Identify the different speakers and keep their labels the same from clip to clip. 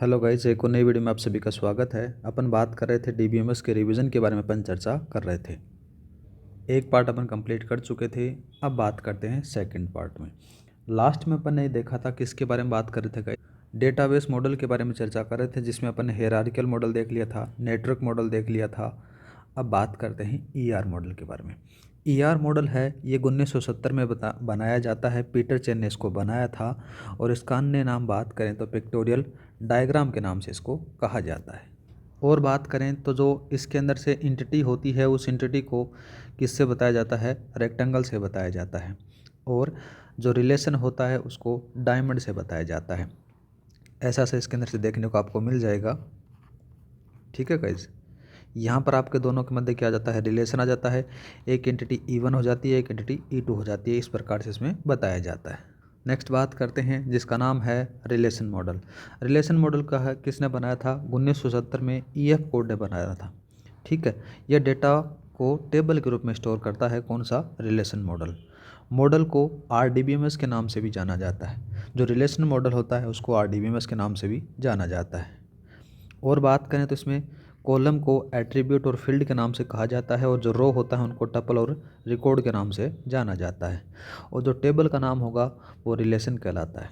Speaker 1: Hello guys, एक और नई वीडियो में आप सभी का स्वागत है। अपन बात कर रहे थे डीबीएमएस के रिवीजन के बारे में अपन चर्चा कर रहे थे। एक पार्ट अपन कंप्लीट कर चुके थे। अब बात करते हैं सेकंड पार्ट में। लास्ट में अपन ने देखा था किसके बारे में बात कर रहे थे गाइस, डेटाबेस मॉडल के बारे में चर्चा कर रहे थे, जिसमें अपन ने हायरार्किकल मॉडल देख लिया था, नेटवर्क मॉडल देख लिया था। अब बात करते हैं ईआर मॉडल के बारे में। ईआर मॉडल है ये 1970 में बनाया जाता है। पीटर चेन ने इसको बनाया था और इसका अन्य नाम बात करें तो पिक्टोरियल डायग्राम के नाम से इसको कहा जाता है। और बात करें तो जो इसके अंदर से एंटिटी होती है उस एंटिटी को किससे बताया जाता है, रेक्टेंगल से बताया जाता है। और जो रिलेशन होता है उसको डायमंड से बताया जाता है। ऐसा से इसके अंदर से देखने को आपको मिल जाएगा। ठीक है गाइस, यहाँ पर आपके दोनों के मध्य क्या आ जाता है, रिलेशन आ जाता है। एक एंटिटी E1 हो जाती है, एक एंटिटी E2 हो जाती है। इस प्रकार से इसमें बताया जाता है। नेक्स्ट बात करते हैं जिसका नाम है रिलेशन मॉडल। रिलेशन मॉडल का है किसने बनाया था, 1970 में EF कोड ने बनाया था। ठीक है, यह डेटा को टेबल के रूप में स्टोर करता है। कौन सा, रिलेशन मॉडल। मॉडल को RDBMS के नाम से भी जाना जाता है। जो रिलेशन मॉडल होता है उसको RDBMS के नाम से भी जाना जाता है। और बात करें तो इसमें कॉलम को एट्रीब्यूट और फील्ड के नाम से कहा जाता है, और जो रो होता है उनको टपल और रिकॉर्ड के नाम से जाना जाता है। और जो टेबल का नाम होगा वो रिलेशन कहलाता है।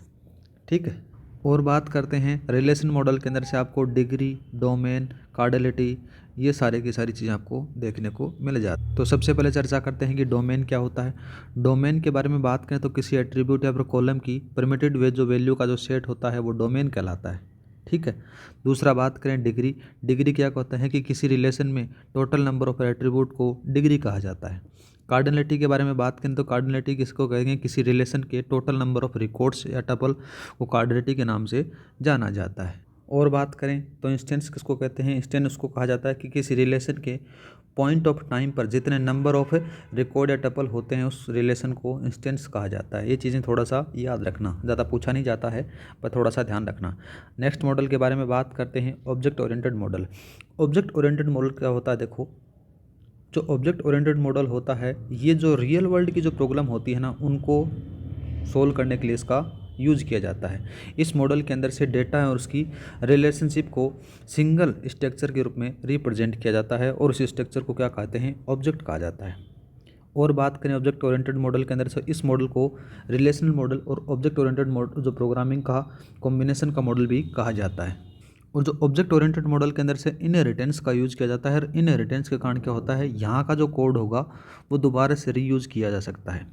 Speaker 1: ठीक है, और बात करते हैं रिलेशन मॉडल के अंदर से आपको डिग्री, डोमेन, कार्डिलिटी, ये सारे की सारी चीज़ें आपको देखने को मिल जाती। तो सबसे पहले चर्चा करते हैं कि डोमेन क्या होता है। डोमेन के बारे में बात करें तो किसी एट्रीब्यूट या फिर कॉलम की परमिटेड जो वैल्यू का जो सेट होता है वो डोमेन कहलाता है। ठीक है, दूसरा बात करें डिग्री। डिग्री क्या कहता है कि किसी रिलेशन में टोटल नंबर ऑफ एट्रीब्यूट को डिग्री कहा जाता है। कार्डिनलिटी के बारे में बात करें तो कार्डिनलिटी किसको कहेंगे, किसी रिलेशन के टोटल नंबर ऑफ रिकॉर्ड्स या टपल को कार्डिनलिटी के नाम से जाना जाता है। और बात करें तो इंस्टेंस किसको कहते हैं, इंस्टेंस उसको कहा जाता है कि किसी रिलेशन के पॉइंट ऑफ टाइम पर जितने नंबर ऑफ रिकॉर्ड या टपल होते हैं उस रिलेशन को इंस्टेंस कहा जाता है। ये चीज़ें थोड़ा सा याद रखना, ज़्यादा पूछा नहीं जाता है पर थोड़ा सा ध्यान रखना। नेक्स्ट मॉडल के बारे में बात करते हैं, object oriented model. Object oriented model क्या होता है, देखो जो ऑब्जेक्ट ओरिएंटेड मॉडल होता है ये जो रियल वर्ल्ड की जो प्रॉब्लम होती है ना उनको सोल्व करने के लिए इसका यूज किया जाता है। इस मॉडल के अंदर से डेटा है और उसकी रिलेशनशिप को सिंगल स्ट्रक्चर के रूप में रिप्रेजेंट किया जाता है, और उस स्ट्रक्चर को क्या कहते हैं, ऑब्जेक्ट कहा जाता है। और बात करें ऑब्जेक्ट ओरिएंटेड मॉडल के अंदर से इस मॉडल को रिलेशनल मॉडल और ऑब्जेक्ट ओरिएंटेड मॉडल जो प्रोग्रामिंग का कॉम्बिनेशन का मॉडल भी कहा जाता है। और जो ऑब्जेक्ट ओरिएंटेड मॉडल के अंदर से इनहेरिटेंस का यूज़ किया जाता है, और इनहेरिटेंस के कारण क्या होता है, यहाँ का जो कोड होगा वो दोबारा से रीयूज़ किया जा सकता है।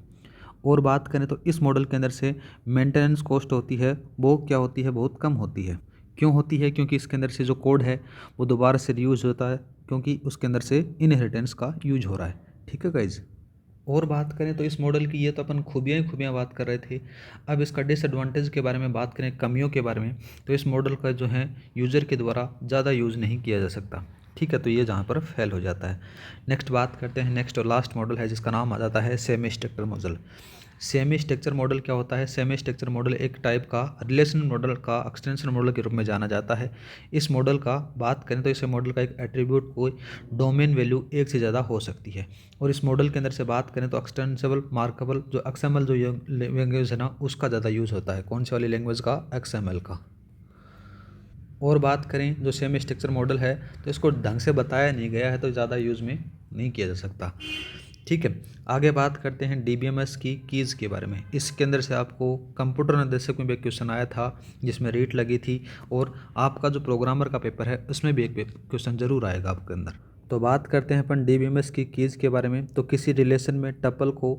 Speaker 1: और बात करें तो इस मॉडल के अंदर से मेंटेनेंस कॉस्ट होती है वो क्या होती है, बहुत कम होती है। क्यों होती है, क्योंकि इसके अंदर से जो कोड है वो दोबारा से रीयूज होता है, क्योंकि उसके अंदर से इनहेरिटेंस का यूज हो रहा है। ठीक है गाइज। और बात करें तो इस मॉडल की ये तो अपन खूबियाँ ही खूबियाँ बात कर रहे थे। अब इसका डिसएडवांटेज के बारे में बात करें, कमियों के बारे में, तो इस मॉडल का जो है यूज़र के द्वारा ज़्यादा यूज़ नहीं किया जा सकता। ठीक है, तो ये जहाँ पर फेल हो जाता है। नेक्स्ट बात करते हैं, नेक्स्ट और लास्ट मॉडल है जिसका नाम आ जाता है semi structure model. Semi structure model क्या होता है, सेमी स्ट्रक्चर मॉडल एक टाइप का रिलेशनल मॉडल का एक्सटेंशन मॉडल के रूप में जाना जाता है। इस मॉडल का बात करें तो इस मॉडल का एक एट्रीब्यूट कोई डोमेन वैल्यू एक से ज़्यादा हो सकती है। और इस मॉडल के अंदर से बात करें तो एक्सटेंसिबल मार्केबल जो XML जो लैंग्वेज है ना उसका ज़्यादा यूज़ होता है। कौन सी वाली लैंग्वेज का, XML का। और बात करें जो सेमी स्ट्रक्चर मॉडल है तो इसको ढंग से बताया नहीं गया है तो ज़्यादा यूज़ में नहीं किया जा सकता। ठीक है, आगे बात करते हैं DBMS की कीज़ के बारे में। इसके अंदर से आपको कंप्यूटर निर्देशक में भी एक क्वेश्चन आया था जिसमें रीट लगी थी, और आपका जो प्रोग्रामर का पेपर है उसमें भी एक क्वेश्चन जरूर आएगा आपके अंदर। तो बात करते हैं अपन DBMS की कीज़ के बारे में। तो किसी रिलेशन में टपल को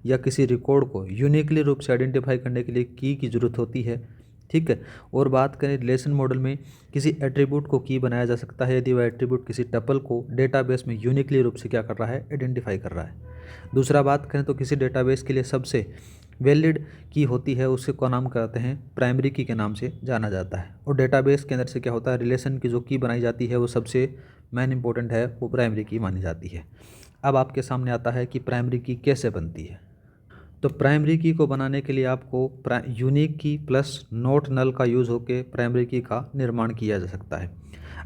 Speaker 1: या किसी रिकॉर्ड को यूनिकली रूप से आइडेंटिफाई करने के लिए की ज़रूरत होती है। ठीक है, और बात करें रिलेशन मॉडल में किसी एट्रीब्यूट को की बनाया जा सकता है यदि वह एट्रीब्यूट किसी टपल को डेटाबेस में यूनिकली रूप से क्या कर रहा है, आइडेंटिफाई कर रहा है। दूसरा बात करें तो किसी डेटाबेस के लिए सबसे वैलिड की होती है उससे को नाम कहते हैं प्राइमरी की के नाम से जाना जाता है। और डेटाबेस के अंदर से क्या होता है, रिलेशन की जो की बनाई जाती है वो सबसे मेन इंपॉर्टेंट है, वो प्राइमरी की मानी जाती है। अब आपके सामने आता है कि प्राइमरी की कैसे बनती है। तो प्राइमरी की को बनाने के लिए आपको यूनिक की प्लस नॉट नल का यूज़ होकर प्राइमरी की का निर्माण किया जा सकता है।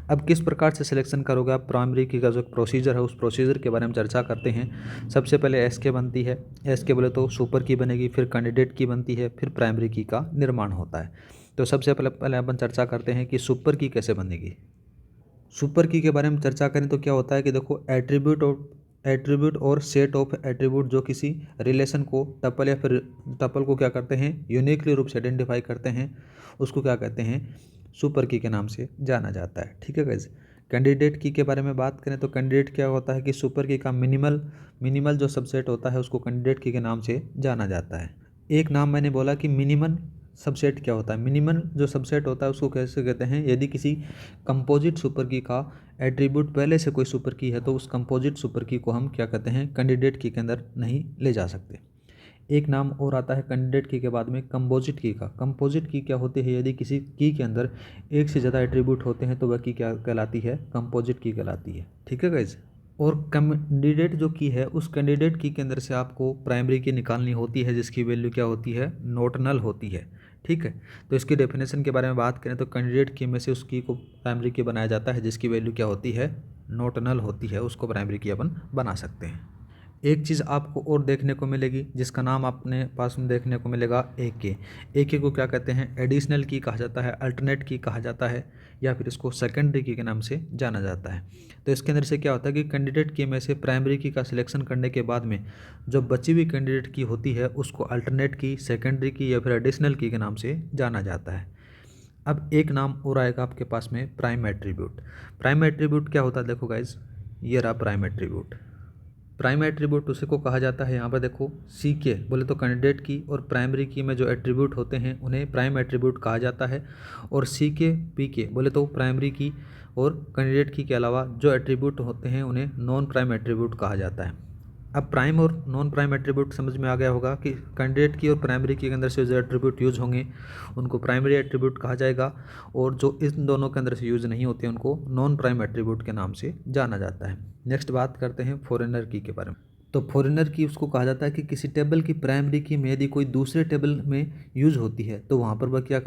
Speaker 1: अब किस प्रकार से सिलेक्शन करोगे आप प्राइमरी की का जो प्रोसीजर है उस प्रोसीजर के बारे में चर्चा करते हैं। सबसे पहले एसके बनती है, एसके बोले तो सुपर की बनेगी, फिर कैंडिडेट की बनती है, फिर प्राइमरी की का निर्माण होता है। तो सबसे पहले अपन चर्चा करते हैं कि सुपर की कैसे बनेगी। सुपर की के बारे में चर्चा करें तो क्या होता है कि देखो एट्रीब्यूट और सेट ऑफ एट्रीब्यूट जो किसी रिलेशन को टपल या फिर टपल को क्या करते हैं, यूनिकली रूप से आइडेंटिफाई करते हैं, उसको क्या कहते हैं, सुपर की के नाम से जाना जाता है। ठीक है गाइस। कैंडिडेट की के बारे में बात करें तो कैंडिडेट क्या होता है कि सुपर की का मिनिमल जो सबसेट होता है उसको कैंडिडेट की के नाम से जाना जाता है। एक नाम मैंने बोला कि मिनिमल सबसेट क्या होता है। मिनिमल जो सबसेट होता है उसको कैसे कहते हैं, यदि किसी कंपोजिट सुपर की का एट्रीब्यूट पहले से कोई सुपर की है तो उस कंपोजिट सुपर की को हम क्या कहते हैं, कैंडिडेट की के अंदर नहीं ले जा सकते। एक नाम और आता है कैंडिडेट की के बाद में कंपोजिट की का। कंपोजिट की क्या होती है, यदि किसी की के अंदर एक से ज़्यादा एट्रीब्यूट होते हैं तो वह की क्या कहलाती है, कंपोजिट की कहलाती है। ठीक है गाइस। और कैंडिडेट जो की है उस कैंडिडेट की के अंदर से आपको प्राइमरी की निकालनी होती है जिसकी वैल्यू क्या होती है, नॉट नल होती है। ठीक है। तो इसकी डेफिनेशन के बारे में बात करें तो कैंडिडेट की में से उस की को प्राइमरी की बनाया जाता है जिसकी वैल्यू क्या होती है, नॉट नल होती है, उसको प्राइमरी की अपन बना सकते हैं। एक चीज़ आपको और देखने को मिलेगी जिसका नाम अपने पास में देखने को मिलेगा ए के को क्या कहते हैं, एडिशनल की कहा जाता है, अल्टरनेट की कहा जाता है, या फिर इसको सेकेंडरी की के नाम से जाना जाता है। तो इसके अंदर से क्या होता है कि कैंडिडेट की में से प्राइमरी की का सिलेक्शन करने के बाद में जो बची हुई कैंडिडेट की होती है उसको अल्टरनेट की, सेकेंडरी की या फिर एडिशनल की के नाम से जाना जाता है। अब एक नाम और आएगा आपके पास में, प्राइम एट्रीब्यूट। प्राइम एट्रीब्यूट क्या होता है, देखो गाइज ये रहा प्राइम एट्रीब्यूट। प्राइम एट्रीब्यूट उसी को कहा जाता है, यहाँ पर देखो सी के बोले तो कैंडिडेट की और प्राइमरी की में जो एट्रीब्यूट होते हैं उन्हें प्राइम एट्रीब्यूट कहा जाता है, और सी के पी के बोले तो प्राइमरी की और कैंडिडेट की के अलावा जो एट्रीब्यूट होते हैं उन्हें नॉन प्राइम एट्रीब्यूट कहा जाता है। अब प्राइम और नॉन प्राइम एट्रीब्यूट समझ में आ गया होगा कि कैंडिडेट की और प्राइमरी की के अंदर से जो एट्रीब्यूट यूज़ होंगे उनको प्राइमरी एट्रीब्यूट कहा जाएगा, और जो इन दोनों के अंदर से यूज़ नहीं होते उनको नॉन प्राइम एट्रीब्यूट के नाम से जाना जाता है। नेक्स्ट बात करते हैं फॉरेनर की के बारे में। तो फॉरेनर की उसको कहा जाता है कि किसी टेबल की प्राइमरी की में यदि कोई दूसरे टेबल में यूज़ होती है तो वहाँ पर वह क्या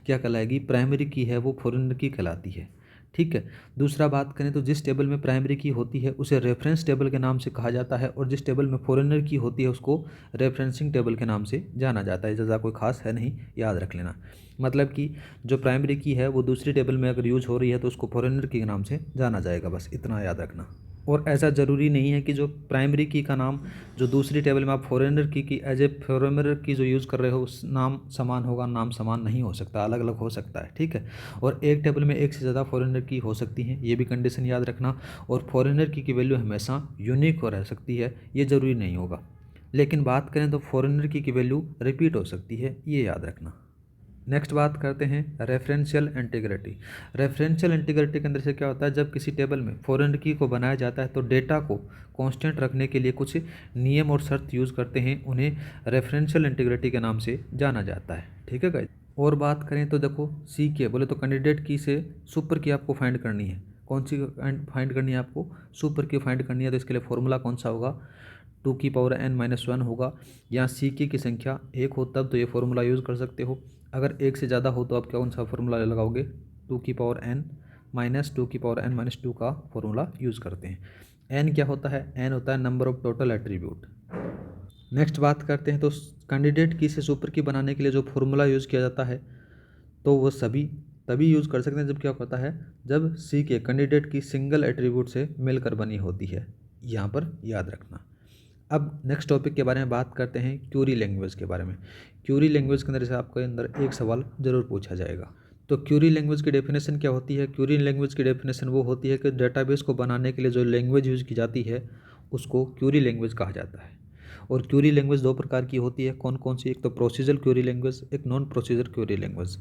Speaker 1: कहलाएगी, प्राइमरी की है वो फॉरेनर की कहलाती है। ठीक है। दूसरा बात करें तो जिस टेबल में प्राइमरी की होती है उसे रेफरेंस टेबल के नाम से कहा जाता है, और जिस टेबल में फॉरेनर की होती है उसको रेफरेंसिंग टेबल के नाम से जाना जाता है। ज़्यादा कोई खास है नहीं, याद रख लेना। मतलब कि जो प्राइमरी की है वो दूसरी टेबल में अगर यूज हो रही है तो उसको फॉरेनर की के नाम से जाना जाएगा, बस इतना याद रखना। और ऐसा ज़रूरी नहीं है कि जो प्राइमरी की का नाम जो दूसरी टेबल में आप फॉरेनर की एज ए फॉरेनर की जो यूज़ कर रहे हो उस नाम समान होगा, नाम समान नहीं हो सकता, अलग अलग हो सकता है। ठीक है। और एक टेबल में एक से ज़्यादा फॉरेनर की हो सकती हैं, ये भी कंडीशन याद रखना। और फॉरेनर की वैल्यू हमेशा यूनिक हो रह सकती है, ये ज़रूरी नहीं होगा। लेकिन बात करें तो फॉरेनर की वैल्यू रिपीट हो सकती है, ये याद रखना। नेक्स्ट बात करते हैं रेफरेंशियल इंटीग्रिटी। रेफरेंशियल इंटीग्रिटी के अंदर से क्या होता है, जब किसी टेबल में फॉरेन की को बनाया जाता है तो डेटा को कांस्टेंट रखने के लिए कुछ नियम और शर्त यूज़ करते हैं, उन्हें रेफरेंशियल इंटीग्रिटी के नाम से जाना जाता है। ठीक है गाइस। और बात करें तो देखो सी के बोले तो कैंडिडेट की से सुपर की आपको फाइंड करनी है। कौन सी फाइंड करनी है आपको, सुपर की फाइंड करनी है। तो इसके लिए फॉर्मूला कौन सा होगा, 2n-1 होगा। यहाँ सी की संख्या 1 हो तब तो ये फॉर्मूला यूज़ कर सकते हो। अगर एक से ज़्यादा हो तो आप कौन सा फॉर्मूला लगाओगे, 2n-2 का फॉर्मूला यूज़ करते हैं। n क्या होता है, n होता है number of total attribute. Next बात करते हैं तो कैंडिडेट की से सुपर की बनाने के लिए जो फॉर्मूला यूज़ किया जाता है तो वो सभी तभी यूज़ कर सकते हैं जब क्या होता है, जब सी के कैंडिडेट की सिंगल एट्रीब्यूट से मिलकर बनी होती है, यहाँ पर याद रखना। अब नेक्स्ट टॉपिक के बारे में बात करते हैं क्यूरी लैंग्वेज के बारे में। क्यूरी लैंग्वेज के अंदर से आपके अंदर एक सवाल ज़रूर पूछा जाएगा। तो क्यूरी लैंग्वेज की डेफिनेशन क्या होती है, क्यूरी लैंग्वेज की डेफिनेशन वो होती है कि डेटाबेस को बनाने के लिए जो लैंग्वेज यूज़ की जाती है उसको क्यूरी लैंग्वेज कहा जाता है। और क्यूरी लैंग्वेज दो प्रकार की होती है, कौन कौन सी, एक तो प्रोसीजर क्यूरी लैंग्वेज, एक नॉन प्रोसीजर क्यूरी लैंग्वेज।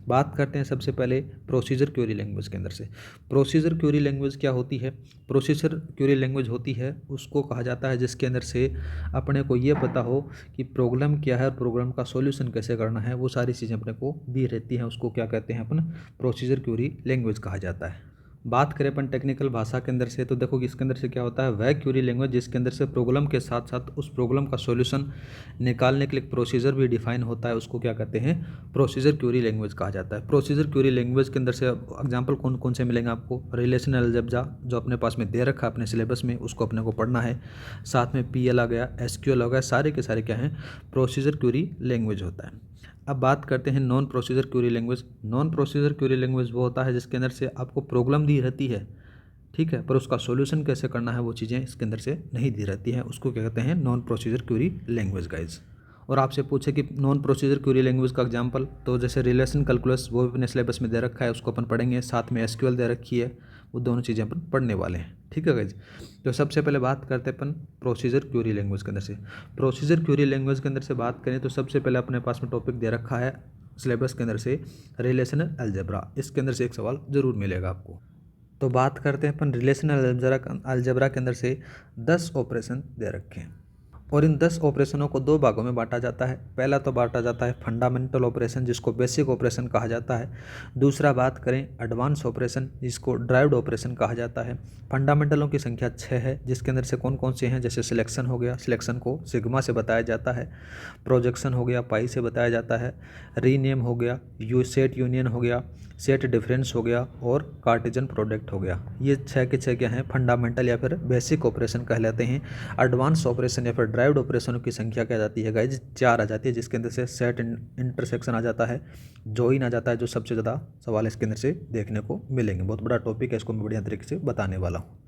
Speaker 1: बात करते हैं सबसे पहले प्रोसीजर क्यूरी लैंग्वेज के अंदर से। प्रोसीजर क्यूरी लैंग्वेज क्या होती है, प्रोसीजर क्यूरी लैंग्वेज होती है उसको कहा जाता है जिसके अंदर से अपने को ये पता हो कि प्रॉब्लम क्या है और प्रॉब्लम का सॉल्यूशन कैसे करना है, वो सारी चीज़ें अपने को दी रहती हैं, उसको क्या कहते हैं अपन, प्रोसीजर क्यूरी लैंग्वेज कहा जाता है। बात करें अपन टेक्निकल भाषा के अंदर से तो देखो कि इसके अंदर से क्या होता है, वह क्यूरी लैंग्वेज जिसके अंदर से प्रॉब्लम के साथ साथ उस प्रॉब्लम का सॉल्यूशन निकालने के लिए प्रोसीजर भी डिफाइन होता है, उसको क्या कहते हैं, प्रोसीजर क्यूरी लैंग्वेज कहा जाता है। प्रोसीजर क्यूरी लैंग्वेज के अंदर से एग्जांपल कौन कौन से मिलेंगे आपको, रिलेशनल अलजेब्रा जो अपने पास में दे रखा है अपने सिलेबस में, उसको अपने को पढ़ना है। साथ में PL आ गया, SQL आ गया, सारे के सारे क्या हैं, प्रोसीजर क्यूरी लैंग्वेज होता है। अब बात करते हैं non procedure query language. Non procedure query language वो होता है जिसके अंदर से आपको प्रॉब्लम दी रहती है, ठीक है, पर उसका सॉल्यूशन कैसे करना है वो चीज़ें इसके अंदर से नहीं दी रहती हैं, उसको क्या कहते हैं, non procedure query language guys. और आपसे पूछे कि नॉन प्रोसीजर क्वेरी लैंग्वेज का एग्जांपल, तो जैसे रिलेशन कैलकुलस वो अपने सिलेबस में दे रखा है, उसको अपन पढ़ेंगे, साथ में एसक्यूएल दे रखी है, वो दोनों चीज़ें अपन पढ़ने वाले हैं, ठीक है गाइज। तो सबसे पहले बात करते हैं अपन प्रोसीजर क्वेरी लैंग्वेज के अंदर से। प्रोसीजर क्वेरी लैंग्वेज के अंदर से बात करें तो सबसे पहले अपने पास में टॉपिक दे रखा है सिलेबस के अंदर से रिलेशनल अलजेब्रा। इसके अंदर से एक सवाल जरूर मिलेगा आपको। तो बात करते हैं अपन रिलेशनल अलजेब्रा के अंदर से 10 ऑपरेशन दे रखे हैं और इन 10 ऑपरेशनों को 2 भागों में बांटा जाता है। पहला तो बांटा जाता है फंडामेंटल ऑपरेशन जिसको बेसिक ऑपरेशन कहा जाता है। दूसरा बात करें एडवांस ऑपरेशन जिसको ड्राइव्ड ऑपरेशन कहा जाता है। फंडामेंटलों की संख्या 6 है जिसके अंदर से कौन कौन से हैं, जैसे सिलेक्शन हो गया, सिलेक्शन को सिग्मा से बताया जाता है। प्रोजेक्शन हो गया, पाई से बताया जाता है। रीनेम हो गया, सेट यूनियन हो गया, सेट डिफरेंस हो गया और कार्टेजन प्रोडक्ट हो गया। ये 6 के 6 क्या हैं, फंडामेंटल या फिर बेसिक ऑपरेशन कहलाते हैं। एडवांस ऑपरेशन या फिर ड्राइव्ड ऑपरेशनों की संख्या क्या जाती है गाइज, 4 आ जाती है, जिसके अंदर से सेट इंटरसेक्शन आ जाता है, जॉइन आ जाता है, जो सबसे ज़्यादा सवाल इसके अंदर से देखने को मिलेंगे। बहुत बड़ा टॉपिक है, इसको मैं बढ़िया तरीके से बताने वाला हूँ।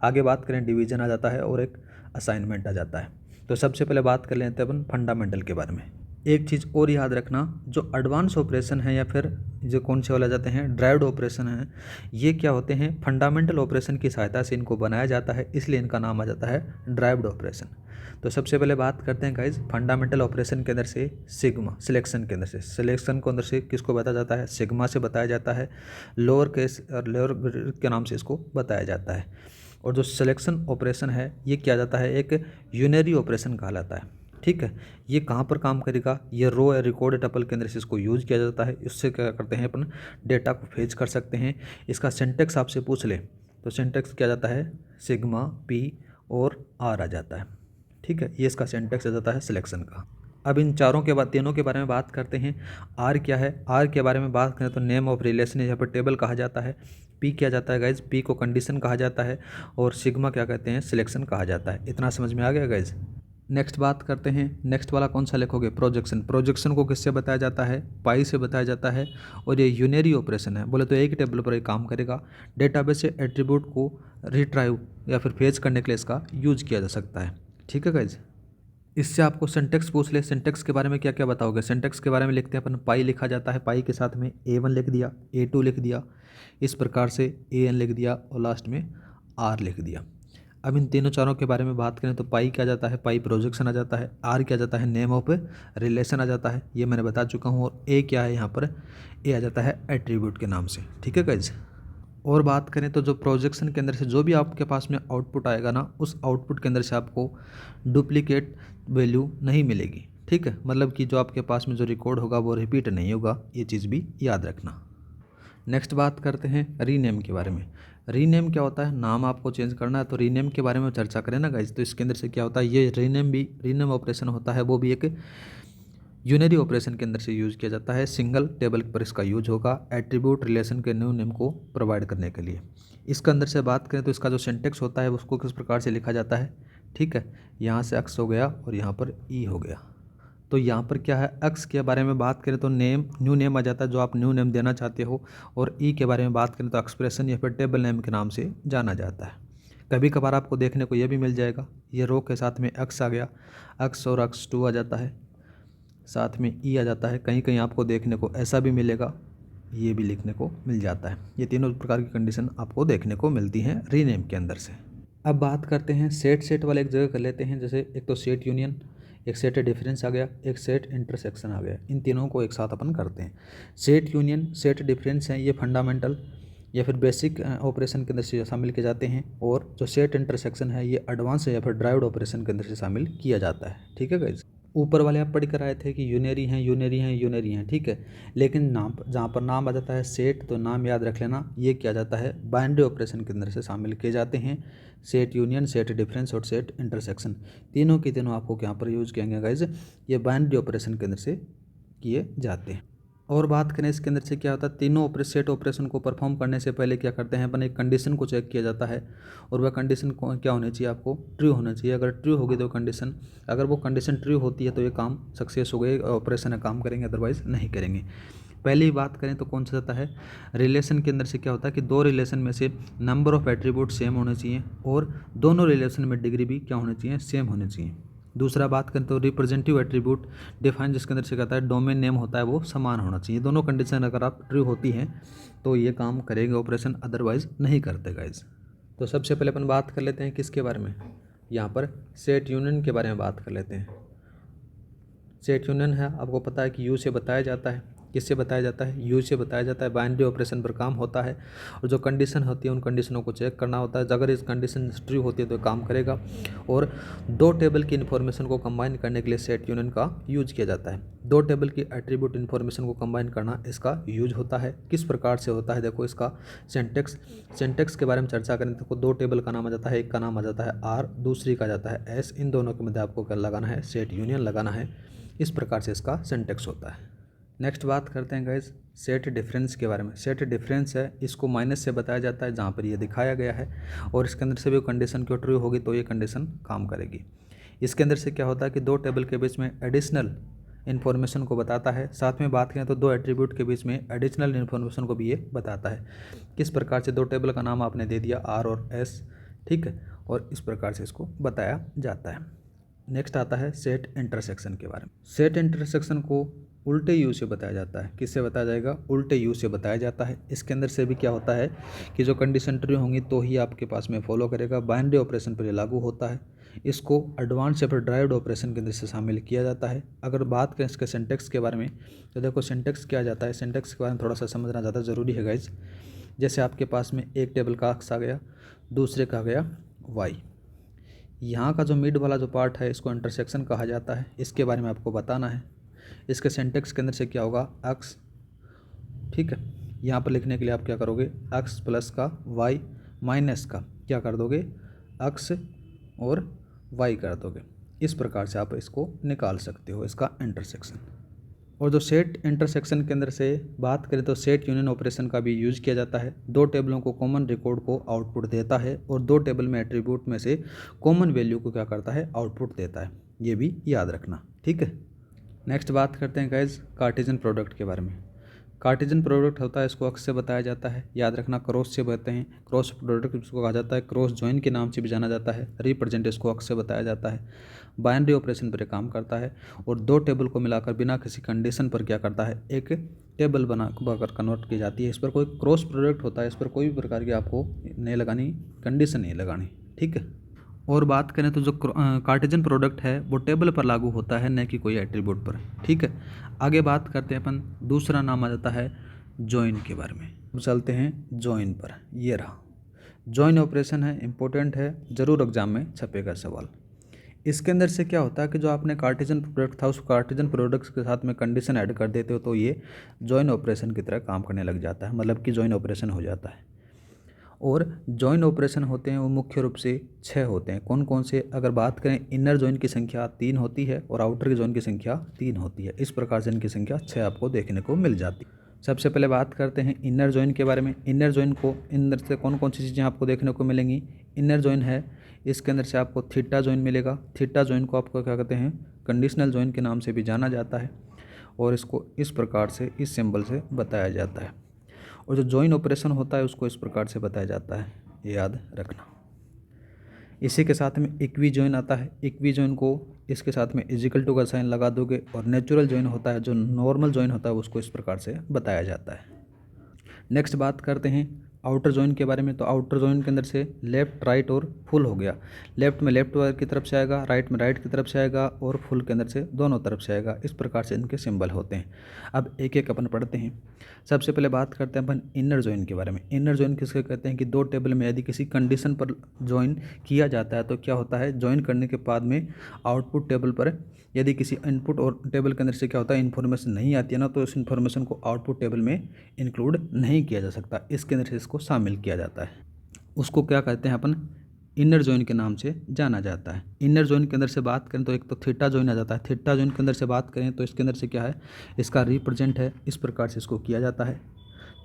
Speaker 1: आगे बात करें डिवीजन आ जाता है और एक असाइनमेंट आ जाता है। तो सबसे पहले बात कर लेते हैं अपन फंडामेंटल के बारे में। एक चीज़ और याद रखना, जो एडवांस ऑपरेशन है या फिर जो कौन से वाले जाते हैं ड्राइव्ड ऑपरेशन है, ये क्या होते हैं, फंडामेंटल ऑपरेशन की सहायता से इनको बनाया जाता है, इसलिए इनका नाम आ जाता है ड्राइव्ड ऑपरेशन। तो सबसे पहले बात करते हैं गाइज फंडामेंटल ऑपरेशन के अंदर से सिग्मा, सिलेक्शन के अंदर से, सिलेक्शन को अंदर से किसको बताया जाता है, सिग्मा से बताया जाता है। लोअर केस और लोअर के नाम से इसको बताया जाता है। और जो सिलेक्शन ऑपरेशन है ये क्या जाता है, एक यूनरी ऑपरेशन कहलाता है, ठीक है। ये कहाँ पर काम करेगा, ये रो या रिकॉर्ड टपल के अंदर से इसको यूज किया जाता है। इससे क्या करते हैं अपन, डेटा को फेच कर सकते हैं। इसका सिंटेक्स आपसे पूछ ले तो सिंटेक्स क्या जाता है, सिग्मा पी और आर आ जाता है, ठीक है। ये इसका सिंटेक्स आ जाता है सिलेक्शन का। अब इन चारों के बाद तीनों के बारे में बात करते हैं। आर क्या है, आर के बारे में बात करें तो नेम ऑफ रिलेशन यहाँ पर टेबल कहा जाता है। पी क्या जाता है गाइज, पी को कंडीशन कहा जाता है। और सिग्मा क्या कहते हैं, सिलेक्शन कहा जाता है। इतना समझ में आ गया गाइज। नेक्स्ट बात करते हैं, नेक्स्ट वाला कौन सा लिखोगे, प्रोजेक्शन। प्रोजेक्शन को किससे बताया जाता है, पाई से बताया जाता है। और ये यूनरी ऑपरेशन है, बोले तो एक टेबल पर एक काम करेगा। डेटाबेस से एट्रीब्यूट को रिट्राइव या फिर फेच करने के लिए इसका यूज किया जा सकता है, ठीक है गाइज। इससे आपको सिंटेक्स पूछ ले, सिंटेक्स के बारे में क्या क्या बताओगे। सिंटेक्स के बारे में लिखते हैं अपन, पाई लिखा जाता है, पाई के साथ में A1 लिख दिया, A2 लिख दिया, इस प्रकार से AN लिख दिया और लास्ट में R लिख दिया। अब इन तीनों चारों के बारे में बात करें तो पाई क्या जाता है, पाई प्रोजेक्शन आ जाता है। आर क्या जाता है, नेम ऑफ रिलेशन आ जाता है, ये मैंने बता चुका हूँ। और ए क्या है यहाँ पर, ए आ जाता है एट्रीब्यूट के नाम से, ठीक है गाइज। और बात करें तो जो प्रोजेक्शन के अंदर से जो भी आपके पास में आउटपुट आएगा ना, उस आउटपुट के अंदर से आपको डुप्लीकेट वैल्यू नहीं मिलेगी, ठीक है। मतलब कि जो आपके पास में जो रिकॉर्ड होगा वो रिपीट नहीं होगा, ये चीज़ भी याद रखना। नेक्स्ट बात करते हैं रीनेम के बारे में। रीनेम क्या होता है, नाम आपको चेंज करना है तो रीनेम के बारे में चर्चा करें ना गाइज। तो इसके अंदर से क्या होता है, ये रीनेम ऑपरेशन होता है, वो भी एक यूनरी ऑपरेशन के अंदर से यूज किया जाता है। सिंगल टेबल पर इसका यूज होगा एट्रीब्यूट रिलेशन के न्यू नेम को प्रोवाइड करने के लिए। इसके अंदर से बात करें तो इसका जो सिंटेक्स होता है उसको किस प्रकार से लिखा जाता है, ठीक है। यहाँ से एक्स हो गया और यहाँ पर ई हो गया। तो यहाँ पर क्या है, एक्स के बारे में बात करें तो नेम, न्यू नेम आ जाता है जो आप न्यू नेम देना चाहते हो। और ई के बारे में बात करें तो एक्सप्रेशन या फिर टेबल नेम के नाम से जाना जाता है। कभी कभार आपको देखने को यह भी मिल जाएगा, ये रो के साथ में एक्स आ गया, एक्स और x2 आ जाता है, साथ में ई आ जाता है। कहीं कहीं आपको देखने को ऐसा भी मिलेगा, ये भी लिखने को मिल जाता है। ये तीनों प्रकार की कंडीशन आपको देखने को मिलती हैं रीनेम के अंदर से। अब बात करते हैं सेट वाले एक जगह कर लेते हैं। जैसे एक तो सेट यूनियन, एक सेट डिफरेंस आ गया, एक सेट इंटरसेक्शन आ गया। इन तीनों को एक साथ अपन करते हैं। सेट यूनियन, सेट डिफरेंस हैं, ये फंडामेंटल या फिर बेसिक ऑपरेशन के अंदर से शामिल किए जाते हैं। और जो सेट इंटरसेक्शन है ये एडवांस या फिर ड्राइव्ड ऑपरेशन के अंदर से शामिल किया जाता है, ठीक है गाइस। ऊपर वाले आप पढ़ कर आए थे कि यूनरी हैं, यूनरी हैं, यूनरी हैं, ठीक है। लेकिन नाम, जहाँ पर नाम आ जाता है सेट, तो नाम याद रख लेना, ये किया जाता है बाइनरी ऑपरेशन के अंदर से शामिल किए जाते हैं। सेट यूनियन, सेट डिफरेंस और सेट इंटरसेक्शन, तीनों के तीनों आपको यहाँ पर यूज किएंगे गाइज, ये बाइनरी ऑपरेशन के अंदर से किए जाते हैं। और बात करें इसके अंदर से क्या होता है, तीनों सेट ऑपरेशन को परफॉर्म करने से पहले क्या करते हैं अपन, एक कंडीशन को चेक किया जाता है और वह कंडीशन क्या होनी चाहिए, आपको ट्रू होना चाहिए। अगर ट्रू होगी तो कंडीशन, अगर वो कंडीशन ट्रू होती है तो ये काम सक्सेस हो गए, ऑपरेशन है काम करेंगे, अदरवाइज नहीं करेंगे। पहली बात करें तो कौन सा होता है, रिलेशन के अंदर से क्या होता है कि दो रिलेशन में से नंबर ऑफ एट्रीब्यूट सेम होने चाहिए और दोनों रिलेशन में डिग्री भी क्या होनी चाहिए, सेम होनी चाहिए। दूसरा बात करें तो रिप्रेजेंटेटिव एट्रीब्यूट डिफाइन, जिसके अंदर से कहता है डोमेन नेम होता है वो समान होना चाहिए। दोनों कंडीशन अगर आप ट्रू होती हैं तो ये काम करेंगे ऑपरेशन, अदरवाइज नहीं करते गाइज। तो सबसे पहले अपन बात कर लेते हैं किसके बारे में, यहाँ पर सेट यूनियन के बारे में बात कर लेते हैं। सेट यूनियन है, आपको पता है कि यू से बताया जाता है, किससे बताया जाता है, यू से बताया जाता है। बाइनरी ऑपरेशन पर काम होता है और जो कंडीशन होती है उन कंडीशनों को चेक करना होता है। अगर इस कंडीशन ट्रू होती है तो काम करेगा। और दो टेबल की इन्फॉर्मेशन को कंबाइन करने के लिए सेट यूनियन का यूज किया जाता है। दो टेबल की एट्रीब्यूट इन्फॉर्मेशन को कंबाइन करना इसका यूज होता है। किस प्रकार से होता है, देखो इसका सिंटेक्स के बारे में चर्चा करें तो दो टेबल का नाम आ जाता है, एक का नाम आ जाता है आर, दूसरी का जाता है एस। इन दोनों के मध्य आपको क्या लगाना है, सेट यूनियन लगाना है। इस प्रकार से इसका सिंटेक्स होता है। नेक्स्ट बात करते हैं गाइज सेट डिफरेंस के बारे में। सेट डिफरेंस है, इसको माइनस से बताया जाता है जहाँ पर ये दिखाया गया है और इसके अंदर से भी कंडीशन क्यों ट्रू होगी तो ये कंडीशन काम करेगी। इसके अंदर से क्या होता है कि दो टेबल के बीच में एडिशनल इन्फॉर्मेशन को बताता है। साथ में बात करें तो दो एट्रीब्यूट के बीच में एडिशनल इन्फॉर्मेशन को भी ये बताता है। किस प्रकार से, दो टेबल का नाम आपने दे दिया आर और एस, ठीक है, और इस प्रकार से इसको बताया जाता है। नेक्स्ट आता है सेट इंटरसेक्शन के बारे में। सेट इंटरसेक्शन को उल्टे यू से बताया जाता है। किससे बताया जाएगा, उल्टे यू से बताया जाता है। इसके अंदर से भी क्या होता है कि जो कंडीशन ट्रू होंगी तो ही आपके पास में फॉलो करेगा। बाइनरी ऑपरेशन पर लागू होता है। इसको एडवांस या फिर ड्राइव्ड ऑपरेशन के अंदर से शामिल किया जाता है। अगर बात करें इसके सिंटेक्स के बारे में तो देखो सिंटेक्स क्या जाता है, सिंटेक्स के बारे में थोड़ा सा समझना ज़्यादा ज़रूरी है गाइज। जैसे आपके पास में एक टेबल का अक्स आ गया, दूसरे का आ गया वाई, यहाँ का जो मिड वाला जो पार्ट है इसको इंटरसेक्शन कहा जाता है। इसके बारे में आपको बताना है। इसके सिंटेक्स के अंदर से क्या होगा, अक्स, ठीक है, यहाँ पर लिखने के लिए आप क्या करोगे, अक्स प्लस का वाई माइनस का क्या कर दोगे, अक्स और वाई कर दोगे। इस प्रकार से आप इसको निकाल सकते हो, इसका इंटरसेक्शन। और जो सेट इंटरसेक्शन के अंदर से बात करें तो सेट यूनियन ऑपरेशन का भी यूज किया जाता है। दो टेबलों को कॉमन रिकॉर्ड को आउटपुट देता है और दो टेबल में एट्रीब्यूट में से कॉमन वैल्यू को क्या करता है, आउटपुट देता है। ये भी याद रखना, ठीक है। नेक्स्ट बात करते हैं गाइज कार्टेशियन प्रोडक्ट के बारे में। कार्टेशियन प्रोडक्ट होता है, इसको अक्स से बताया जाता है, याद रखना। क्रॉस से बताते हैं, क्रॉस प्रोडक्ट इसको कहा जाता है, क्रॉस जॉइन के नाम से भी जाना जाता है। रिप्रेजेंट इसको अक्स से बताया जाता है। बाइनरी ऑपरेशन पर काम करता है और दो टेबल को मिलाकर बिना किसी कंडीशन पर क्या करता है, एक टेबल बनाकर कन्वर्ट की जाती है। इस पर कोई क्रॉस प्रोडक्ट होता है, इस पर कोई भी प्रकार की आपको नहीं लगानी, कंडीशन नहीं लगानी, ठीक है। और बात करें तो जो कार्टेशियन प्रोडक्ट है वो टेबल पर लागू होता है, न कि कोई एट्रीब्यूट पर, ठीक है। आगे बात करते हैं अपन, दूसरा नाम आ जाता है जॉइन के बारे में। अब चलते हैं जॉइन पर। ये रहा जॉइन ऑपरेशन है, इंपॉर्टेंट है, ज़रूर एग्जाम में छपेगा सवाल। इसके अंदर से क्या होता है कि जो आपने कार्टेशियन प्रोडक्ट था उस कार्टेशियन प्रोडक्ट्स के साथ में कंडीशन ऐड कर देते हो तो ये जॉइन ऑपरेशन की तरह काम करने लग जाता है, मतलब कि जॉइन ऑपरेशन हो जाता है। और जॉइन ऑपरेशन होते हैं वो मुख्य रूप से 6 होते हैं। कौन कौन से, अगर बात करें इनर जॉइन की संख्या 3 होती है और आउटर की जॉइन की संख्या 3 होती है। इस प्रकार से इनकी संख्या 6 आपको देखने को मिल जाती है। सबसे पहले बात करते हैं इनर जॉइन के बारे में। इनर जॉइन को अंदर से कौन कौन सी चीज़ें आपको देखने को मिलेंगी। इनर जॉइन है, इसके अंदर से आपको थीटा जॉइन मिलेगा। थीटा जॉइन को आपको क्या कहते हैं, कंडीशनल जॉइन के नाम से भी जाना जाता है और इसको इस प्रकार से, इस सिंबल से बताया जाता है। और जो जॉइन ऑपरेशन होता है उसको इस प्रकार से बताया जाता है, ये याद रखना। इसी के साथ में इक्वी जॉइन आता है। इक्वी जॉइन को इसके साथ में इजिकल टू का साइन लगा दोगे। और नेचुरल जॉइन होता है, जो नॉर्मल जॉइन होता है उसको इस प्रकार से बताया जाता है। नेक्स्ट बात करते हैं आउटर जॉइन के बारे में। तो आउटर जॉइन के अंदर से लेफ्ट, राइट और फुल हो गया। लेफ्ट में लेफ्ट की तरफ से आएगा, राइट में राइट की तरफ से आएगा और फुल के अंदर से दोनों तरफ से आएगा। इस प्रकार से इनके सिंबल होते हैं। अब एक एक अपन पढ़ते हैं। सबसे पहले बात करते हैं अपन इनर जॉइन के बारे में। इनर जॉइन किसके कहते हैं कि दो टेबल में यदि किसी कंडीशन पर जॉइन किया जाता है तो क्या होता है, जॉइन करने के बाद में आउटपुट टेबल पर यदि किसी इनपुट और टेबल के अंदर से क्या होता है, इन्फॉर्मेशन नहीं आती है ना, तो इस इन्फॉर्मेशन को आउटपुट टेबल में इंक्लूड नहीं किया जा सकता। इसके अंदर से इसको शामिल किया जाता है। उसको क्या कहते हैं अपन, इनर जॉइन के नाम से जाना जाता है। इनर जॉइन के अंदर से बात करें तो एक तो थीटा जॉइन आ जाता है। थीटा जॉइन के अंदर से बात करें तो इसके अंदर से क्या है, इसका रिप्रेजेंट है, इस प्रकार से इसको किया जाता है।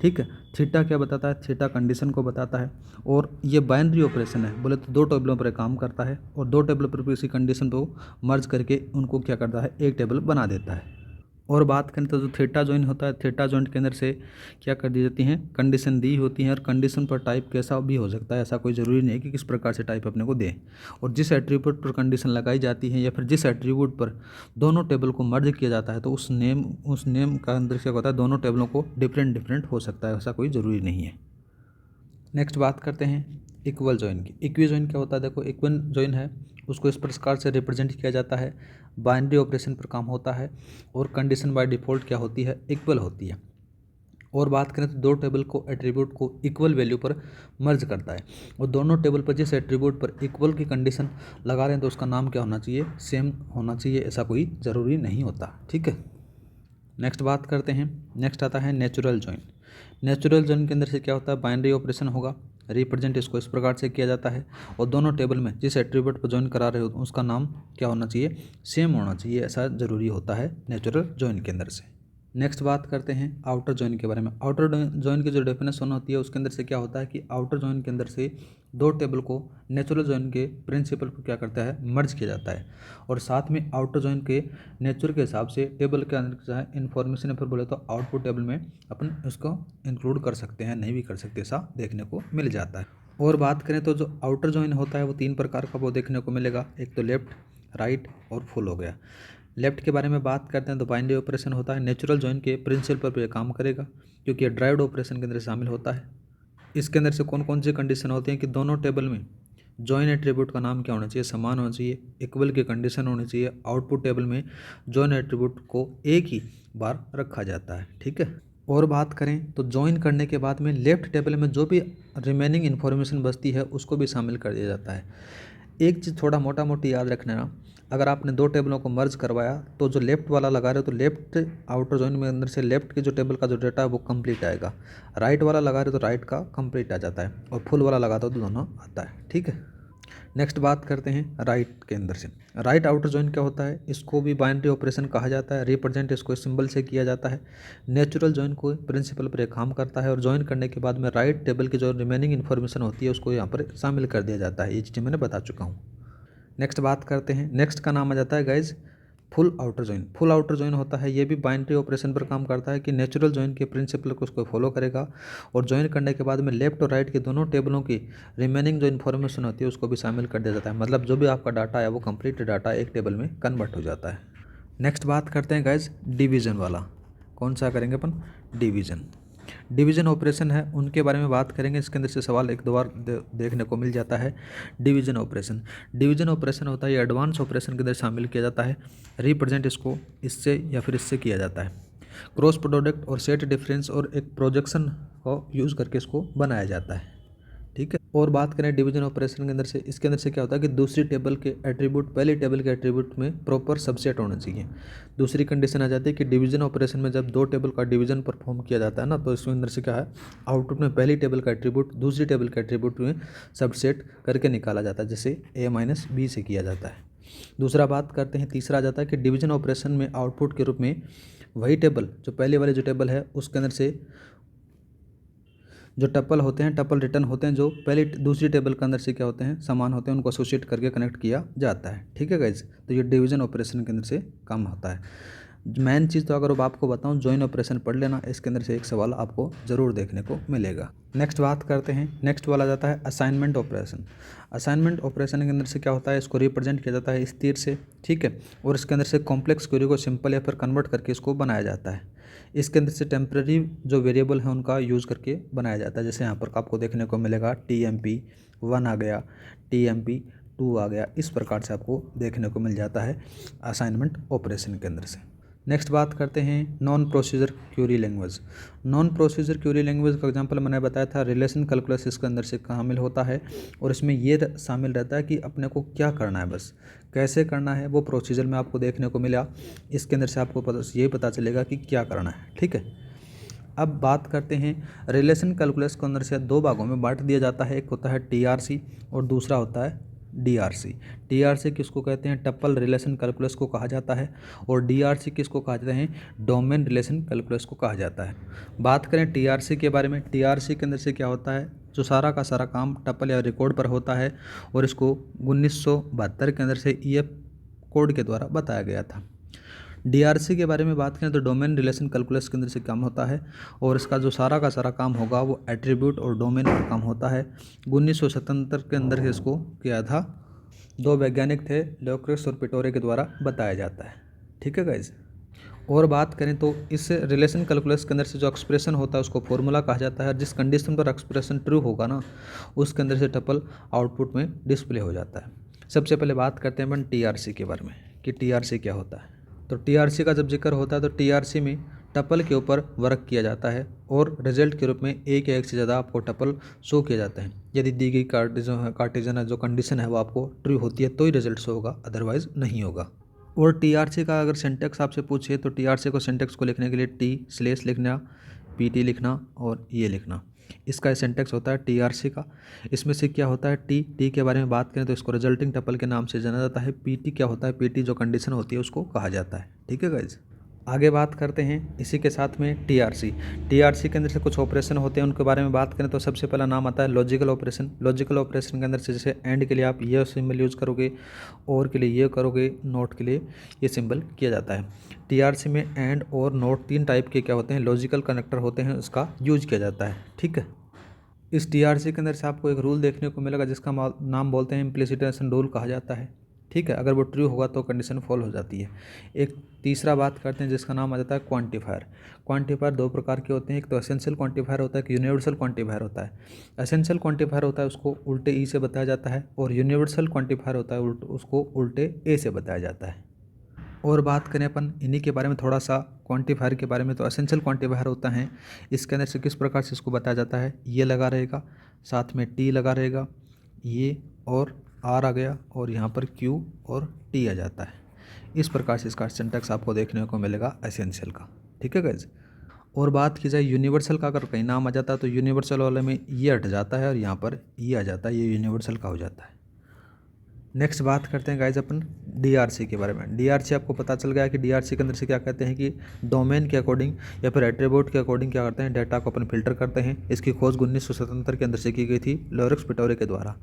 Speaker 1: ठीक है, थीटा क्या बताता है, थीटा कंडीशन को बताता है। और ये बाइनरी ऑपरेशन है, बोले तो दो टेबलों पर काम करता है और दो टेबल पर किसी कंडीशन को मर्ज करके उनको क्या करता है, एक टेबल बना देता है। और बात करें तो जो थीटा जॉइन होता है, थीटा जॉइंट के अंदर से क्या कर दी जाती हैं, कंडीशन दी होती हैं। और कंडीशन पर टाइप कैसा भी हो सकता है, ऐसा कोई ज़रूरी नहीं है कि किस प्रकार से टाइप अपने को दे। और जिस एट्रीब्यूट पर कंडीशन लगाई जाती है या फिर जिस एट्रीब्यूट पर दोनों टेबल को मर्ज किया जाता है तो उस नेम का अंदर से होता है दोनों टेबलों को डिफरेंट हो सकता है, ऐसा कोई ज़रूरी नहीं है। नेक्स्ट बात करते हैं इक्वल जॉइन की। इक्वी जॉइन क्या होता है, देखो इक्वल जॉइन है उसको इस प्रकार से रिप्रेजेंट किया जाता है, बाइनरी ऑपरेशन पर काम होता है और कंडीशन बाय डिफ़ॉल्ट क्या होती है, इक्वल होती है। और बात करें तो दो टेबल को एट्रीब्यूट को इक्वल वैल्यू पर मर्ज करता है और दोनों टेबल पर जिस एट्रीब्यूट पर इक्वल की कंडीशन लगा रहे हैं तो उसका नाम क्या होना चाहिए, सेम होना चाहिए, ऐसा कोई ज़रूरी नहीं होता। ठीक है, नेक्स्ट बात करते हैं। नेक्स्ट आता है नेचुरल जॉइन। नेचुरल जॉइन के अंदर से क्या होता है, बाइनरी ऑपरेशन होगा, रिप्रेजेंट इसको इस प्रकार से किया जाता है और दोनों टेबल में जिस एट्रीब्यूट पर जॉइन करा रहे हो उसका नाम क्या होना चाहिए, सेम होना चाहिए, ऐसा ज़रूरी होता है नेचुरल जॉइन के अंदर से। नेक्स्ट बात करते हैं आउटर जॉइन के बारे में। आउटर जॉइन की जो डेफिनेशन होती है उसके अंदर से क्या होता है कि आउटर जॉइन के अंदर से दो टेबल को नेचुरल जॉइन के प्रिंसिपल पर क्या करता है, मर्ज किया जाता है। और साथ में आउटर जॉइन के नेचर के हिसाब से टेबल के अंदर जो है इन्फॉर्मेशन फिर बोले तो आउटपुट टेबल में अपन इसको इंक्लूड कर सकते हैं, नहीं भी कर सकते, ऐसा देखने को मिल जाता है। और बात करें तो जो आउटर जॉइन होता है वो तीन प्रकार का वो देखने को मिलेगा, एक तो लेफ्ट, राइट और फुल हो गया। लेफ्ट के बारे में बात करते हैं तो बाइनरी ऑपरेशन होता है, नेचुरल जॉइन के प्रिंसिपल पर काम करेगा क्योंकि ये ड्राइव्ड ऑपरेशन के अंदर शामिल होता है। इसके अंदर से कौन कौन सी कंडीशन होती हैं कि दोनों टेबल में जॉइन एट्रीब्यूट का नाम क्या होना चाहिए, समान होना चाहिए, इक्वल की कंडीशन होनी चाहिए, आउटपुट टेबल में जॉइन एट्रीब्यूट को एक ही बार रखा जाता है। ठीक है, और बात करें तो जॉइन करने के बाद में लेफ्ट टेबल में जो भी रिमेनिंग इन्फॉर्मेशन बचती है उसको भी शामिल कर दिया जाता है। एक चीज़ थोड़ा मोटा मोटी याद रखना ना, अगर आपने दो टेबलों को मर्ज करवाया तो जो लेफ्ट वाला लगा रहे हो तो लेफ्ट आउटर जॉइन में अंदर से लेफ्ट के जो टेबल का जो डेटा है वो कंप्लीट आएगा, राइट वाला लगा रहे हो तो राइट का कंप्लीट आ जाता है और फुल वाला लगाता हो तो दोनों आता है। ठीक है, नेक्स्ट बात करते हैं राइट के अंदर से। राइट आउटर जॉइन क्या होता है, इसको भी बाइनरी ऑपरेशन कहा जाता है, रिप्रेजेंट इसको सिंबल से किया जाता है। नेचुरल जॉइन को प्रिंसिपल पर काम करता है और जॉइन करने के बाद में राइट टेबल की जो रिमेनिंग इन्फॉर्मेशन होती है उसको यहाँ पर शामिल कर दिया जाता है, ये चीज़ें मैंने बता चुका हूँ। नेक्स्ट बात करते हैं, नेक्स्ट का नाम आ जाता है guys full outer join. Full outer join होता है, ये भी बाइनरी ऑपरेशन पर काम करता है कि नेचुरल जॉइन के प्रिंसिपल को उसको फॉलो करेगा और जॉइन करने के बाद में लेफ्ट और राइट के दोनों टेबलों की रिमेनिंग जो इन्फॉर्मेशन होती है उसको भी शामिल कर दिया जाता है, मतलब जो भी आपका डाटा है वो कंप्लीट डाटा एक टेबल में कन्वर्ट हो जाता है। नेक्स्ट बात करते हैं गाइज डिवीज़न वाला। कौन सा करेंगे अपन, डिवीज़न। डिवीज़न ऑपरेशन है उनके बारे में बात करेंगे, इसके अंदर से सवाल एक दो बार देखने को मिल जाता है। डिवीज़न ऑपरेशन, डिवीज़न ऑपरेशन होता है ये एडवांस ऑपरेशन के अंदर शामिल किया जाता है, रिप्रेजेंट इसको इससे या फिर इससे किया जाता है। क्रॉस प्रोडक्ट और सेट डिफरेंस और एक प्रोजेक्शन को यूज़ करके इसको बनाया जाता है। ठीक है, और बात करें डिवीजन ऑपरेशन के अंदर से, इसके अंदर से क्या होता है कि दूसरी टेबल के एट्रीब्यूट पहले टेबल के एट्रीब्यूट में प्रॉपर सबसेट होना चाहिए। दूसरी कंडीशन आ जाती है कि डिवीजन ऑपरेशन में जब दो टेबल का डिवीजन परफॉर्म किया जाता है ना तो इसके अंदर से क्या है, आउटपुट में पहली टेबल का एट्रीब्यूट दूसरी टेबल के एट्रीब्यूट में सबसेट करके निकाला जाता है, जैसे a-b से किया जाता है। दूसरा बात करते हैं, तीसरा आ जाता है कि डिवीजन ऑपरेशन में आउटपुट के रूप में वही टेबल जो पहले वाले जो टेबल है उसके अंदर से जो टपल होते हैं, टपल रिटर्न होते हैं जो पहले दूसरी टेबल के अंदर से क्या होते हैं, समान होते हैं, उनको एसोसिएट करके कनेक्ट किया जाता है। ठीक है गाइज, तो ये डिवीजन ऑपरेशन के अंदर से काम होता है। मेन चीज़ तो अगर आपको बताऊं जॉइन ऑपरेशन पढ़ लेना, इसके अंदर से एक सवाल आपको ज़रूर देखने को मिलेगा। नेक्स्ट बात करते हैं, नेक्स्ट वाला जाता है असाइनमेंट ऑपरेशन। असाइनमेंट ऑपरेशन के अंदर से क्या होता है, इसको रिप्रेजेंट किया जाता है स्थिर से। ठीक है, और इसके अंदर से कॉम्प्लेक्स क्वेरी को सिंपल या फिर कन्वर्ट करके इसको बनाया जाता है। इसके अंदर से टेम्प्रेरी जो वेरिएबल है उनका यूज़ करके बनाया जाता है, जैसे यहाँ पर आपको देखने को मिलेगा TMP1 आ गया, TMP2 आ गया, इस प्रकार से आपको देखने को मिल जाता है असाइनमेंट ऑपरेशन के अंदर से। नेक्स्ट बात करते हैं non procedure Curie language. Non procedure Curie language का एग्जांपल मैंने बताया था, रिलेशन कैलकुलस इसके अंदर से शामिल होता है और इसमें ये शामिल रहता है कि अपने को क्या करना है, बस कैसे करना है वो प्रोसीजर में आपको देखने को मिला। इसके अंदर से आपको ये पता चलेगा कि क्या करना है। ठीक है, अब बात करते हैं रिलेशन कैलकुलस को अंदर से दो भागों में बांट दिया जाता है। एक होता है टीआरसी और दूसरा होता है डीआरसी। टीआरसी किसको कहते हैं? टप्पल रिलेशन कैलकुलस को कहा जाता है। और डीआरसी किसको कहा जाता है? डोमेन रिलेशन कैलकुलस को कहा जाता है। बात करें टीआरसी के बारे में, टीआरसी के अंदर से क्या होता है? जो सारा का सारा काम टप्पल या रिकॉर्ड पर होता है और इसको 1972 के अंदर से ईएफ कोड के द्वारा बताया गया था। डीआरसी के बारे में बात करें तो डोमेन रिलेशन कैलकुलस के अंदर से काम होता है और इसका जो सारा का सारा काम होगा वो एट्रीब्यूट और डोमेन पर काम होता है। 1977 के अंदर से इसको किया था, दो वैज्ञानिक थे, ल्यूक्रेस और पिटोरे के द्वारा बताया जाता है। ठीक है गाइज। और बात करें तो इस रिलेशन कैलकुलस के अंदर से जो एक्सप्रेशन होता है उसको फॉर्मूला कहा जाता है। जिस कंडीशन पर एक्सप्रेशन ट्रू होगा ना, उसके अंदर से टप्पल आउटपुट में डिस्प्ले हो जाता है। सबसे पहले बात करते हैं अपन टीआरसी के बारे में कि टीआरसी क्या होता है। तो टीआरसी का जब जिक्र होता है तो टीआरसी में टप्पल के ऊपर वर्क किया जाता है और रिजल्ट के रूप में एक या एक से ज़्यादा आपको टप्पल शो किया जाता है। यदि दी गई कार्टेशियन जो कंडीशन है वो आपको ट्रू होती है तो ही रिजल्ट शो होगा, अदरवाइज नहीं होगा। और टीआरसी का अगर सिंटेक्स आपसे पूछे तो टीआरसी को सिंटेक्स को लिखने के लिए टी/ लिखना, पीटी लिखना और ये लिखना, इसका सिंटेक्स होता है टीआरसी का। इसमें से क्या होता है? टी के बारे में बात करें तो इसको रिजल्टिंग टप्पल के नाम से जाना जाता है। पीटी क्या होता है? पीटी जो कंडीशन होती है उसको कहा जाता है। ठीक है गाइज। आगे बात करते हैं इसी के साथ में टीआरसी। टीआरसी के अंदर से कुछ ऑपरेशन होते हैं, उनके बारे में बात करें तो सबसे पहला नाम आता है लॉजिकल ऑपरेशन। लॉजिकल ऑपरेशन के अंदर से जैसे एंड के लिए आप ये सिंबल यूज़ करोगे, और के लिए ये करोगे, नोट के लिए ये सिंबल किया जाता है। टीआरसी में एंड और नोट तीन टाइप के क्या होते हैं? लॉजिकल कनेक्टर होते हैं, उसका यूज किया जाता है। ठीक है। इस टीआरसी के अंदर से आपको एक रूल देखने को मिलेगा जिसका नाम बोलते हैं इम्प्लिसिटेशन रूल कहा जाता है। ठीक है। अगर वो ट्रू होगा तो कंडीशन फॉल हो जाती है। एक तीसरा बात करते हैं जिसका नाम आ जाता है क्वांटिफायर। क्वांटिफायर दो प्रकार के होते हैं, एक तो एसेंशियल क्वांटिफायर होता है, एक यूनिवर्सल क्वांटिफायर होता है। एसेंशियल क्वांटिफायर होता है उसको उल्टे ई से बताया जाता है और यूनिवर्सल क्वांटिफायर होता है उसको उल्टे ए से बताया जाता है। और बात करें अपन इन्हीं के बारे में थोड़ा सा क्वांटिफायर के बारे में, तो एसेंशियल क्वांटिफायर होता है, इसके अंदर से किस प्रकार से इसको बताया जाता है? ये लगा रहेगा, साथ में टी लगा रहेगा, ये और आर आ गया और यहाँ पर क्यू और टी आ जाता है। इस प्रकार से इसका सिंटैक्स आपको देखने को मिलेगा एसेंशियल का। ठीक है गाइज। और बात की जाए यूनिवर्सल का, अगर कहीं नाम आ जाता है तो यूनिवर्सल वाले में ये हट जाता है और यहाँ पर ये आ जाता है, ये यूनिवर्सल का हो जाता है। नेक्स्ट बात करते हैं गाइज अपन डीआरसी के बारे में। डीआरसी आपको पता चल गया कि डीआरसी के अंदर से क्या कहते हैं कि डोमेन के अकॉर्डिंग या फिर एट्रीब्यूट के अकॉर्डिंग क्या करते हैं? डाटा को अपन फिल्टर करते हैं। इसकी खोज 1977 के अंदर से की गई थी लॉरेक्स पिटोरे के द्वारा।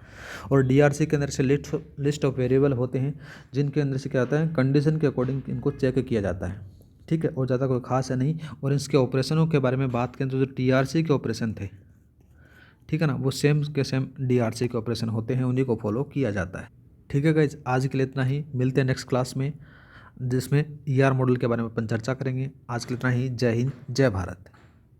Speaker 1: और डीआरसी के अंदर से लिस्ट ऑफ वेरिएबल होते हैं जिनके अंदर से क्या होता है? कंडीशन के अकॉर्डिंग इनको चेक किया जाता है। ठीक है। और ज़्यादा कोई खास है नहीं। और इसके ऑपरेशनों के बारे में बात करें तो जो टीआरसी के ऑपरेशन थे, ठीक है ना, वो सेम के सेम डीआरसी के ऑपरेशन होते हैं, उन्हीं को फॉलो किया जाता है। ठीक है गाइज। आज के लिए इतना ही, मिलते हैं नेक्स्ट क्लास में जिसमें ईआर मॉडल के बारे में अपन चर्चा करेंगे। आज के लिए इतना ही। जय हिंद, जय भारत।